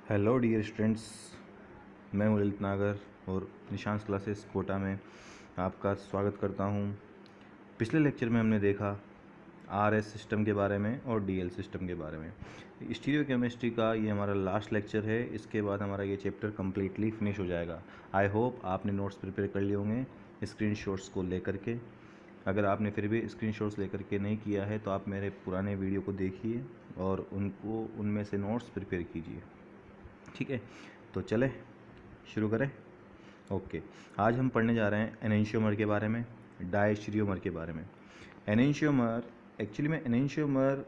Hello dear students, मैं हूँ ललित नागर और निशांस क्लासेस कोटा में आपका स्वागत करता हूँ। पिछले लेक्चर में हमने देखा आरएस सिस्टम के बारे में और डीएल सिस्टम के बारे में। स्टीरियो केमिस्ट्री का ये हमारा लास्ट लेक्चर है। इसके बाद हमारा ये चैप्टर कम्प्लीटली फिनिश हो जाएगा। आई होप आपने नोट्स प्रिपेयर कर लिए होंगे स्क्रीनशॉट्स को लेकर के। अगर आपने फिर भी स्क्रीनशॉट्स लेकर के नहीं किया है तो आप मेरे पुराने वीडियो को देखिए और उनमें से नोट्स प्रिपेयर कीजिए। ठीक है, तो चले शुरू करें। ओके, आज हम पढ़ने जा रहे हैं एनेंशियोमर के बारे में, डायस्टीरियोमर के बारे में। एनेंशियोमर एक्चुअली में एनेंशियोमर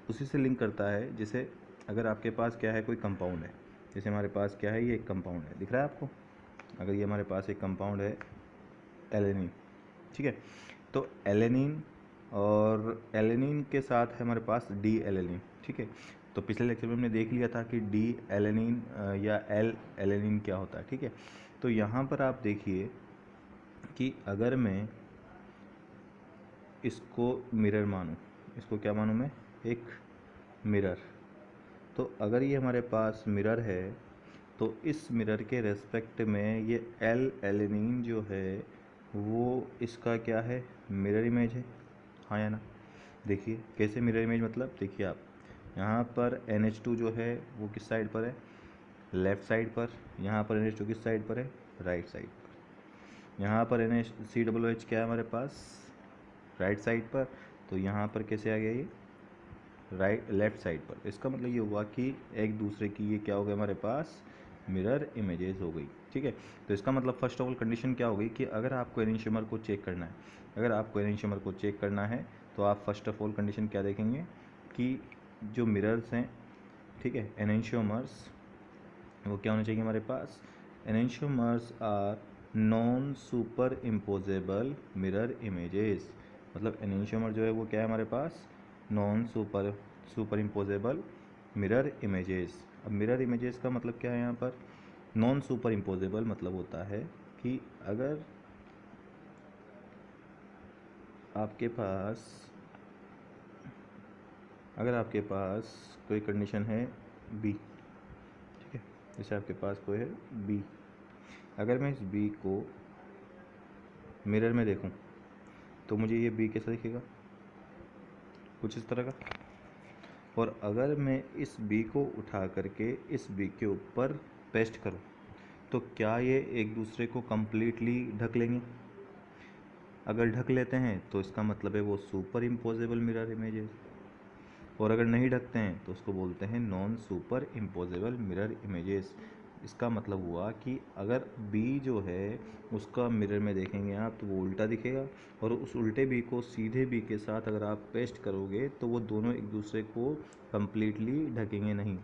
उसी से लिंक करता है जैसे अगर आपके पास क्या है, कोई कंपाउंड है। जैसे हमारे पास क्या है, ये एक कंपाउंड है, दिख रहा है आपको। अगर ये हमारे पास एक कंपाउंड है एलेनिन, ठीक है, तो एलेनिन और एलेनिन के साथ है हमारे पास डी एलेनिन। ठीक है, तो पिछले लेक्चर में हमने देख लिया था कि डी एलेनिन या एल एलेनिन क्या होता है। ठीक है, तो यहाँ पर आप देखिए कि अगर मैं इसको मिरर मानूँ, इसको क्या मानूँ मैं, एक मिरर। तो अगर ये हमारे पास मिरर है तो इस मिरर के रेस्पेक्ट में ये एल एलेनिन जो है वो इसका क्या है, मिरर इमेज है। हाँ या ना? देखिए कैसे मिरर इमेज, मतलब देखिए आप यहाँ पर NH2 जो है वो किस साइड पर है, लेफ़्ट साइड पर। यहाँ पर NH2 किस साइड पर है, राइट साइड पर। यहाँ पर NaCOH क्या है हमारे पास, राइट साइड पर। तो यहाँ पर कैसे आ गया ये, लेफ़्ट साइड पर। इसका मतलब ये हुआ कि एक दूसरे की ये क्या हो गया हमारे पास, मिरर इमेजेस हो गई। ठीक है, तो इसका मतलब फर्स्ट ऑफ ऑल कंडीशन क्या हो गई कि अगर आपको एनेंशियोमर को चेक करना है, अगर आपको एनेंशियोमर को चेक करना है तो आप फर्स्ट ऑफ ऑल कंडीशन क्या देखेंगे कि जो मिरर्स हैं, ठीक है, एनेंशियोमर्स, वो क्या होने चाहिए हमारे पास, enantiomers are non super imposable mirror images. मतलब एनेंशियोमर जो है वो क्या है हमारे पास, non super imposable mirror images. अब मिरर इमेजेस का मतलब क्या है यहाँ पर, नॉन सुपर इम्पोजेबल मतलब होता है कि अगर आपके पास कोई कंडीशन है बी, ठीक है, जैसे आपके पास कोई है बी, अगर मैं इस बी को मिरर में देखूं तो मुझे ये बी कैसा दिखेगा, कुछ इस तरह का। और अगर मैं इस बी को उठा करके इस बी के ऊपर पेस्ट करूं तो क्या ये एक दूसरे को कम्प्लीटली ढक लेंगे। अगर ढक लेते हैं तो इसका मतलब है वो सुपर इम्पोजेबल मिरर इमेजेस, और अगर नहीं ढकते हैं तो उसको बोलते हैं non super imposable mirror images. इसका मतलब हुआ कि अगर बी जो है उसका मिरर में देखेंगे आप तो वो उल्टा दिखेगा, और उस उल्टे बी को सीधे बी के साथ अगर आप पेस्ट करोगे तो वो दोनों एक दूसरे को कम्प्लीटली ढकेंगे नहीं,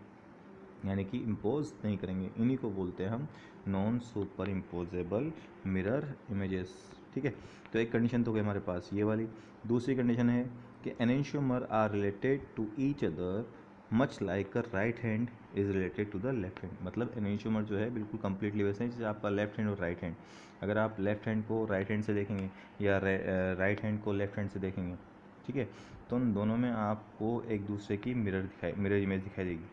यानी कि इम्पोज नहीं करेंगे। इन्हीं को बोलते हैं हम non super imposable mirror images. ठीक है, तो एक कंडीशन तो गई हमारे पास ये वाली। दूसरी कंडीशन है कि enantiomer are related to each other much like a right hand is related to the left hand. मतलब एनेंशियोमर जो है बिल्कुल कंप्लीटली वैसे हैं जैसे आपका लेफ्ट हैंड और राइट हैंड। अगर आप लेफ्ट हैंड को राइट हैंड से देखेंगे या राइट हैंड को लेफ्ट हैंड से देखेंगे, ठीक है, तो उन दोनों में आपको एक दूसरे की मिरर इमेज दिखाई देगी।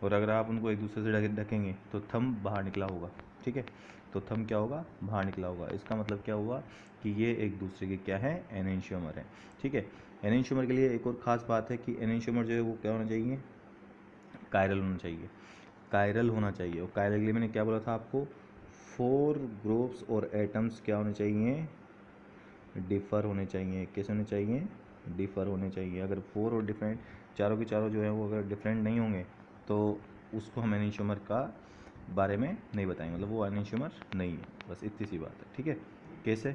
और अगर आप उनको एक दूसरे से ढकेंगे तो थंब बाहर निकला होगा। ठीक है, तो थंब क्या होगा, बाहर निकला होगा। इसका मतलब क्या हुआ कि ये एक दूसरे के क्या है, एनेंशियोमर है। ठीक है, एनेंशियोमर के लिए एक और ख़ास बात है कि एनेंशियोमर जो है वो क्या होना चाहिए, कायरल होना चाहिए, कायरल होना चाहिए। और कायरल के लिए मैंने क्या बोला था आपको, 4 ग्रुप्स और एटम्स क्या होने चाहिए, डिफ़र होने चाहिए। कैसे होने चाहिए, डिफ़र होने चाहिए। अगर 4 और डिफरेंट, चारों के चारों जो है वो अगर डिफरेंट नहीं होंगे तो उसको हम एनेंशियोमर का बारे में नहीं बताएंगे, मतलब वो एनेंशियोमर नहीं है। बस इतनी सी बात है। ठीक है, कैसे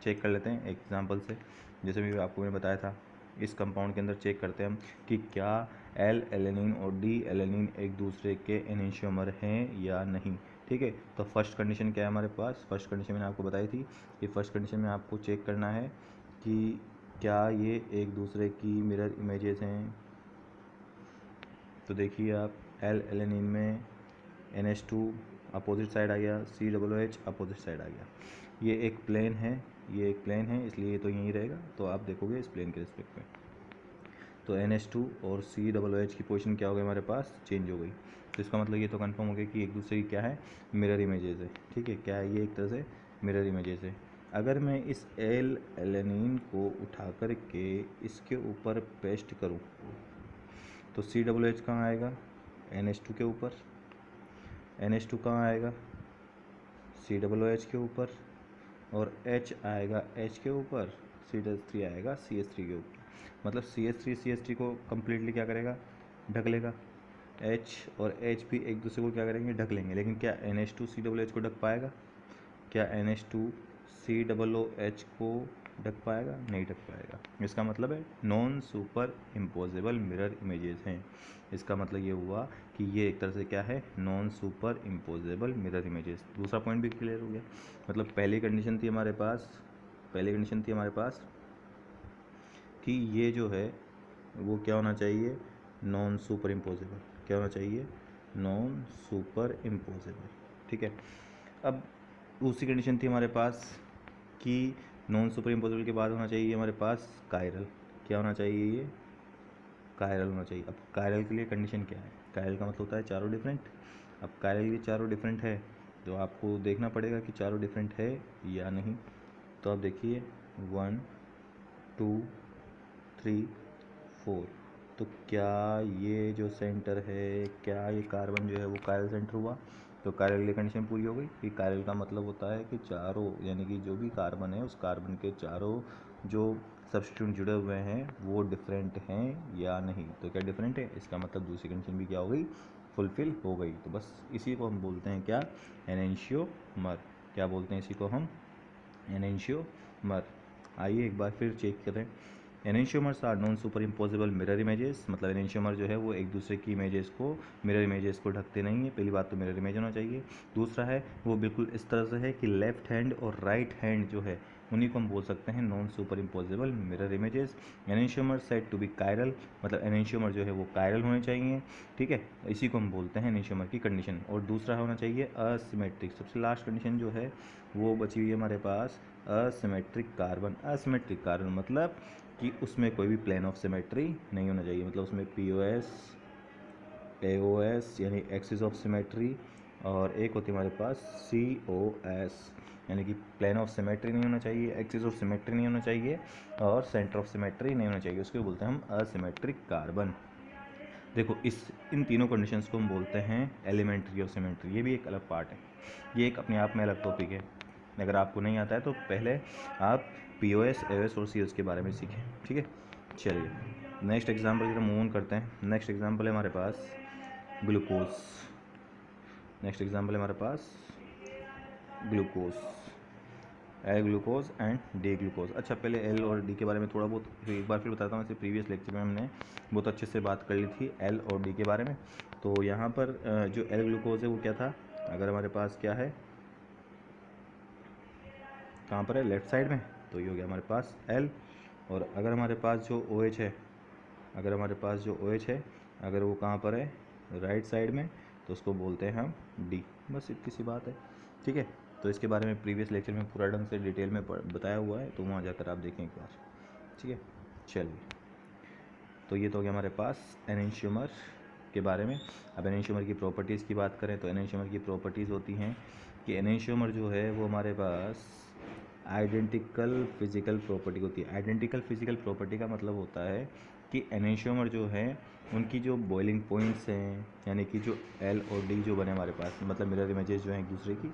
चेक कर लेते हैं एग्जांपल से। जैसे भी आपको मैंने बताया था, इस कंपाउंड के अंदर चेक करते हैं हम कि क्या एल एलेनिन और डी एलेनिन एक दूसरे के एनेंशियोमर हैं या नहीं। ठीक है, तो फर्स्ट कंडीशन क्या है हमारे पास, फर्स्ट कंडीशन मैंने आपको बताई थी कि फर्स्ट कंडीशन में आपको चेक करना है कि क्या ये एक दूसरे की मिरर इमेजेस हैं। तो देखिए आप, एल एलेनिन में NH2 अपोजिट साइड आ गया, COOH अपोजिट साइड आ गया। ये एक प्लेन है, ये एक प्लेन है, इसलिए ये तो यहीं रहेगा। तो आप देखोगे इस प्लेन के रिस्पेक्ट में। तो NH2 और COOH की पोजीशन क्या हो गई हमारे पास, चेंज हो गई। तो इसका मतलब ये तो कंफर्म हो गया कि एक दूसरे की क्या है, मिरर इमेजेस है। ठीक है, क्या है ये, एक तरह से मिरर इमेजेस है। अगर मैं इस एल एलेनिन को उठा कर के इसके ऊपर पेस्ट करूं तो COOH कहाँ आएगा, NH2 के ऊपर, NH2 कहाँ आएगा, COOH के ऊपर, और H आएगा H के ऊपर, CH3 आएगा CH3 के ऊपर। मतलब CH3 को कम्प्लीटली क्या करेगा, ढक लेगा। H और H भी एक दूसरे को क्या करेंगे, ढक लेंगे। लेकिन क्या NH2 COOH को ढक पाएगा, क्या NH2 COOH को ढक पाएगा, नहीं ढक पाएगा। इसका मतलब है non super imposable mirror images हैं। इसका मतलब ये हुआ कि ये एक तरह से क्या है, non super imposable mirror images. दूसरा पॉइंट भी क्लियर हो गया। मतलब पहली कंडीशन थी हमारे पास कि ये जो है वो क्या होना चाहिए, नॉन सुपर इम्पोजेबल। क्या होना चाहिए, नॉन सुपर इम्पोजेबल। ठीक है, अब दूसरी कंडीशन थी हमारे पास कि नॉन सुपर इम्पोजेबल के बाद होना चाहिए हमारे पास कायरल। क्या होना चाहिए, ये कायरल होना चाहिए। अब कायरल के लिए कंडीशन क्या है, कायरल का मतलब होता है चारों डिफरेंट। अब कायरल ये चारों डिफरेंट है तो आपको देखना पड़ेगा कि चारों डिफरेंट है या नहीं। तो आप देखिए 1 2 3 4, तो क्या ये जो सेंटर है, क्या ये कार्बन जो है वो कायरल सेंटर हुआ। तो कायरल के लिए कंडीशन पूरी हो गई कि कायरल का मतलब होता है कि चारों, यानी कि जो भी कार्बन है उस कार्बन के चारों जो सब्स्टिट्यूट जुड़े हुए हैं वो डिफरेंट हैं या नहीं। तो क्या डिफरेंट है, इसका मतलब दूसरी कंडीशन भी क्या हो गई, फुलफिल हो गई। तो बस इसी को हम बोलते हैं क्या, एनेंशियोमर। क्या बोलते हैं इसी को हम, एनेंशियोमर। आइए एक बार फिर चेक करें। Enantiomers are non super imposable mirror images. मतलब एनेंशियोमर जो है वो एक दूसरे की इमेजेस को, मिरर इमेजेस को ढकते नहीं है। पहली बात तो मिरर इमेज होना चाहिए। दूसरा है वो बिल्कुल इस तरह से है कि लेफ्ट हैंड और राइट हैंड जो है उन्हीं को हम बोल सकते हैं non super imposable mirror images. Enantiomer said to be chiral, मतलब एनेंशियोमर जो है वो कायरल होने चाहिए। ठीक है, इसी को हम बोलते हैं एनेंशियोमर की कंडीशन। और दूसरा होना चाहिए असिमेट्रिक। सबसे लास्ट कंडीशन जो है वो बची हुई है हमारे पास, असिमेट्रिक कार्बन। असिमेट्रिक कार्बन मतलब कि उसमें कोई भी प्लेन ऑफ सिमेट्री नहीं होना चाहिए। मतलब उसमें POS AOS यानी एक्सिस ऑफ सिमेट्री, और एक होती है हमारे पास COS यानी कि प्लेन ऑफ सिमेट्री नहीं होना चाहिए, एक्सिस ऑफ सिमेट्री नहीं होना चाहिए, और सेंटर ऑफ सिमेट्री नहीं होना चाहिए। उसको बोलते हैं हम असिमेट्रिक कार्बन। देखो इन तीनों कंडीशंस को हम बोलते हैं एलिमेंट्री ऑफ सिमेट्री। ये भी एक अलग पार्ट है, ये एक अपने आप में अलग टॉपिक है। अगर आपको नहीं आता है तो पहले आप POS AOS और COS के बारे में सीखें। ठीक है, चलिए नेक्स्ट एग्जाम्पल की तरफ मूव ऑन करते हैं। नेक्स्ट एग्जाम्पल है हमारे पास ग्लूकोज। नेक्स्ट एग्जाम्पल है हमारे पास glucose, L glucose and D glucose. अच्छा पहले एल और डी के बारे में थोड़ा बहुत एक बार फिर बताता हूँ। वैसे प्रीवियस लेक्चर में हमने बहुत अच्छे से बात कर ली थी एल और डी के बारे में। तो यहाँ पर जो एल ग्लूकोज है वो क्या था, अगर हमारे पास क्या है, कहाँ पर है, लेफ्ट साइड में, तो ये हो गया हमारे पास एल। और अगर हमारे पास जो OH है, अगर हमारे पास जो OH है अगर वो कहाँ पर है, राइट साइड में, तो उसको बोलते हैं हम डी। बस इतनी सी बात है। ठीक है, तो इसके बारे में प्रीवियस लेक्चर में पूरा ढंग से डिटेल में बताया हुआ है, तो वहाँ जाकर आप देखें एक बार। ठीक है, चलिए तो ये तो हो गया हमारे पास एनेंशियोमर के बारे में। अब एनेंशियोमर की प्रॉपर्टीज़ की बात करें तो एनेंशियोमर की प्रॉपर्टीज़ होती हैं कि एनेंशियोमर जो है वो हमारे पास आइडेंटिकल फिजिकल प्रॉपर्टी होती है। आइडेंटिकल फिजिकल प्रॉपर्टी का मतलब होता है कि एनेंशियोमर जो है उनकी जो बॉइलिंग पॉइंट्स हैं, यानी कि जो एल और डी जो बने हमारे पास, मतलब मिरर इमेजेस जो हैं एक दूसरे की,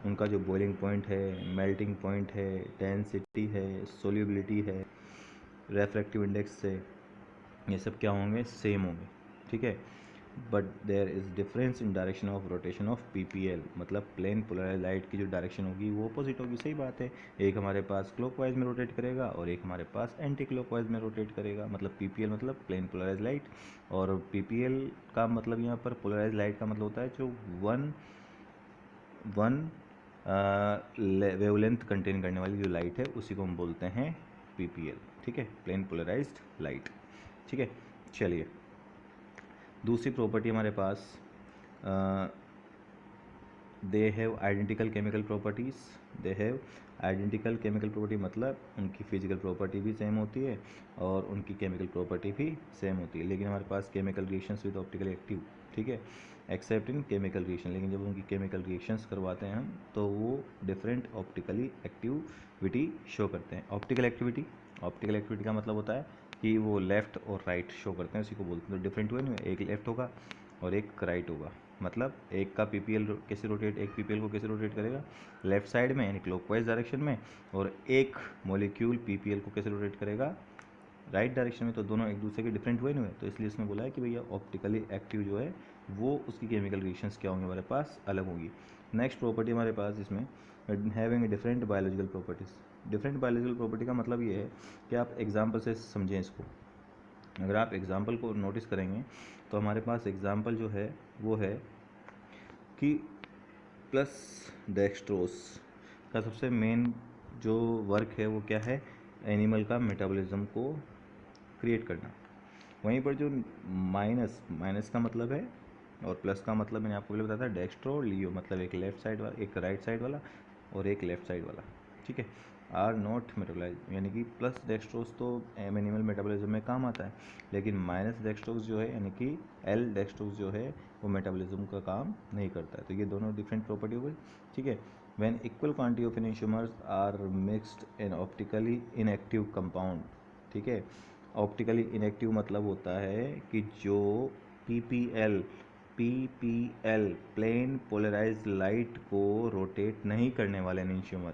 उनका जो बॉइलिंग पॉइंट है, मेल्टिंग पॉइंट है, डेंसिटी है, सोल्यूबिलिटी है, रेफ्रैक्टिव इंडेक्स है, ये सब क्या होंगे, सेम होंगे। ठीक है, but there is difference in direction of rotation of PPL। मतलब प्लेन पोलराइज लाइट की जो डायरेक्शन होगी वो अपोजिट होगी। सही बात है, एक हमारे पास क्लॉकवाइज में रोटेट करेगा और एक हमारे पास एंटी क्लॉकवाइज में रोटेट करेगा। मतलब PPL मतलब प्लेन पोलराइज लाइट, और PPL का मतलब यहाँ पर पोलराइज लाइट का मतलब होता है जो वन वेवलेंथ कंटेन करने वाली जो लाइट है उसी को हम बोलते हैं PPL। ठीक है, प्लेन पोलराइज्ड लाइट। ठीक है, चलिए दूसरी प्रॉपर्टी हमारे पास they have identical chemical properties, they have identical chemical property मतलब उनकी फिजिकल प्रॉपर्टी भी सेम होती है और उनकी केमिकल प्रॉपर्टी भी सेम होती है, लेकिन हमारे पास chemical reactions with optical active, ठीक है, एक्सेप्ट इन केमिकल रिएक्शन, लेकिन जब उनकी केमिकल रिएक्शंस करवाते हैं हम तो वो डिफरेंट ऑप्टिकली एक्टिविटी शो करते हैं। ऑप्टिकल एक्टिविटी का मतलब होता है कि वो लेफ़्ट और राइट शो करते हैं, उसी को बोलते हैं। तो डिफरेंट वे में एक लेफ़्ट होगा और एक राइट होगा, मतलब एक का पीपीएल कैसे रोटेट, एक पीपीएल को कैसे रोटेट करेगा लेफ्ट साइड में यानी क्लॉकवाइज डायरेक्शन में, और एक मॉलिक्यूल पीपीएल को कैसे रोटेट करेगा राइट डायरेक्शन में। तो दोनों एक दूसरे के डिफरेंट वे में, तो इसलिए इसमें बोला है कि भैया ऑप्टिकली एक्टिव जो है वो उसकी केमिकल रिएक्शंस क्या होंगे हमारे पास अलग होंगी। नेक्स्ट प्रॉपर्टी हमारे पास इसमें having different biological properties. Different biological property का मतलब ये है कि आप एग्जाम्पल से समझें इसको। अगर आप एग्जाम्पल को नोटिस करेंगे तो हमारे पास एग्जाम्पल जो है वो है कि प्लस डेक्सट्रोस का सबसे मेन जो वर्क है वो क्या है, एनिमल का मेटाबॉलिज्म को क्रिएट करना। वहीं पर जो माइनस का मतलब है और प्लस का मतलब मैंने आपको पहले बताया था डेक्स्ट्रो लियो, मतलब एक लेफ्ट साइड वाला, एक राइट साइड वाला और एक लेफ्ट साइड वाला, ठीक है, आर नॉट मेटाबोलाइज, यानी कि प्लस डेक्स्ट्रोज तो एनिमल मेटाबॉलिज्म में काम आता है, लेकिन माइनस डेक्स्ट्रोज जो है यानी कि एल डेक्स्ट्रोज जो है वो मेटाबॉलिज्म का काम नहीं करता है। तो ये दोनों डिफरेंट प्रॉपर्टी हो गई, ठीक है। When equal quantity of enantiomers are mixed in optically inactive compound, ठीक है, ऑप्टिकली इनएक्टिव मतलब होता है कि जो पीपीएल प्लेन पोलराइज्ड लाइट को रोटेट नहीं करने वाले एनेंशियोमर